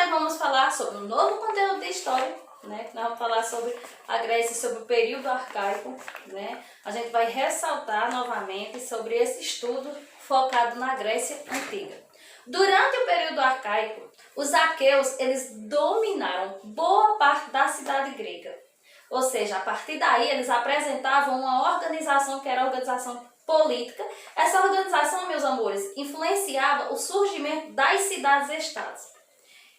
nós vamos falar sobre um novo conteúdo de história, né? Que nós vamos falar sobre a Grécia, sobre o período arcaico, né? A gente vai ressaltar novamente sobre esse estudo focado na Grécia Antiga. Durante o período arcaico, os aqueus, eles dominaram boa parte da cidade grega. Ou seja, a partir daí eles apresentavam uma organização que era a organização política. Essa organização, meus amores, influenciava o surgimento das cidades-estados.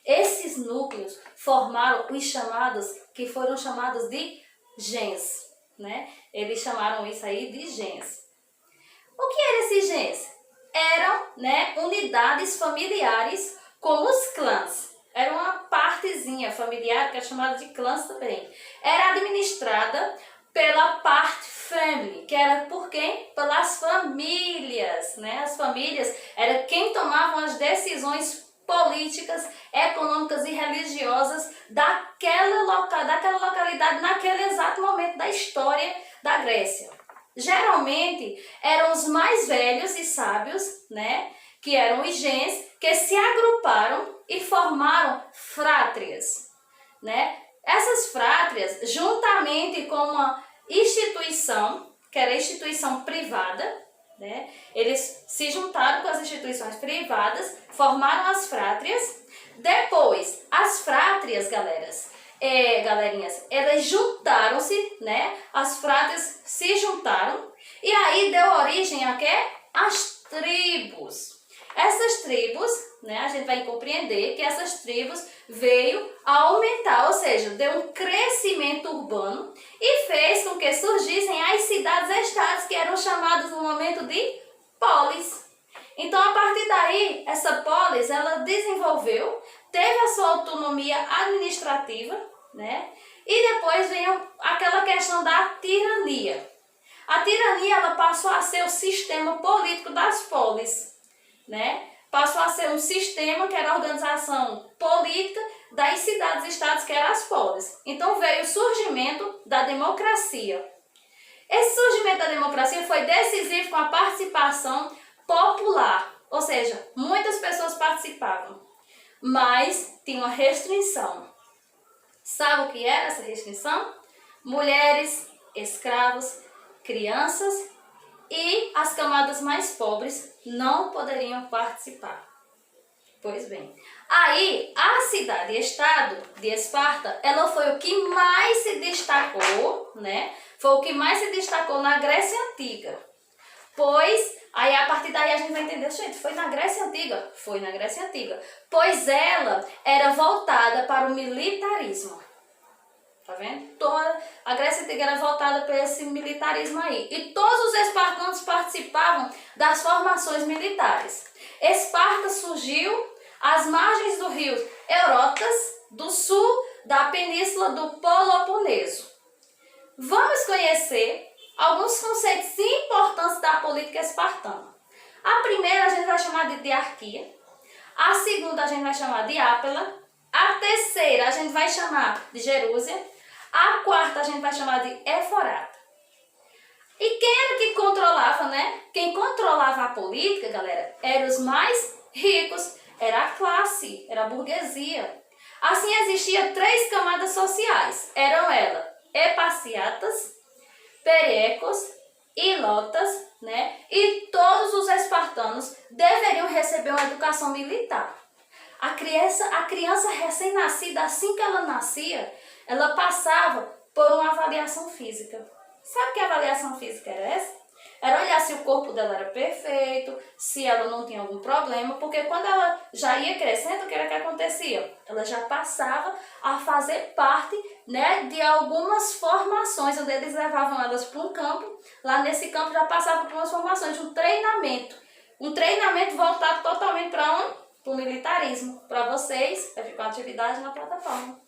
Esses núcleos formaram os chamados, que foram chamados de gens, né? Eles chamaram isso aí de gens. O que eram esses gens? Eram, né, unidades familiares como os clãs. Era uma partezinha familiar que era chamada de clãs também. Era administrada pela parte family, que era por quem? Pelas famílias, né? As famílias era quem tomavam as decisões políticas, econômicas e religiosas daquela localidade, naquele exato momento da história da Grécia. Geralmente eram os mais velhos e sábios, né? Que eram os gens, que se agruparam e formaram frátrias, né? Essas frátrias, juntamente com uma instituição, que era a instituição privada, né? Eles se juntaram com as instituições privadas, formaram as frátrias. Depois, as frátrias, galerinhas, elas juntaram-se, né? As frátrias se juntaram e aí deu origem a quê? As tribos. Essas tribos, né, a gente vai compreender que essas tribos veio a aumentar, ou seja, deu um crescimento urbano e fez com que surgissem as cidades-estados, que eram chamadas no momento de polis. Então, a partir daí, essa polis, ela desenvolveu, teve a sua autonomia administrativa, né, e depois veio aquela questão da tirania. A tirania, ela passou a ser o sistema político das polis, né? Passou a ser um sistema que era a organização política das cidades-estados, que eram as polis. Então veio o surgimento da democracia. Esse surgimento da democracia foi decisivo com a participação popular, ou seja, muitas pessoas participavam, mas tinha uma restrição. Sabe o que era essa restrição? Mulheres, escravos, crianças e as camadas mais pobres não poderiam participar. Pois bem, aí a cidade-estado de Esparta, ela foi o que mais se destacou, né? Foi o que mais se destacou na Grécia Antiga. Pois, aí a partir daí a gente vai entender, gente, foi na Grécia Antiga? Foi na Grécia Antiga. Pois ela era voltada para o militarismo. Tá vendo? Toda a Grécia Antiga era voltada para esse militarismo aí. E todos os espartanos participavam das formações militares. Esparta surgiu às margens do rio Eurotas, do sul da península do Peloponeso. Vamos conhecer alguns conceitos importantes da política espartana. A primeira a gente vai chamar de diarquia. A segunda a gente vai chamar de ápela. A terceira a gente vai chamar de gerúsia. A quarta a gente vai chamar de eforata. E quem era que controlava, né? Quem controlava a política, galera, eram os mais ricos, era a classe, era a burguesia. Assim existiam 3 camadas sociais. Eram elas epaciatas, perecos, ilotas, né? E todos os espartanos deveriam receber uma educação militar. A criança recém-nascida, assim que ela nascia, ela passava por uma avaliação física. Sabe que avaliação física era essa? Era olhar se o corpo dela era perfeito, se ela não tinha algum problema, porque quando ela já ia crescendo, o que era que acontecia? Ela já passava a fazer parte, né, de algumas formações, onde eles levavam elas para um campo. Lá nesse campo já passava por umas formações, um treinamento. Um treinamento voltado totalmente para onde? Para o militarismo. Para vocês, vai ficar uma atividade na plataforma.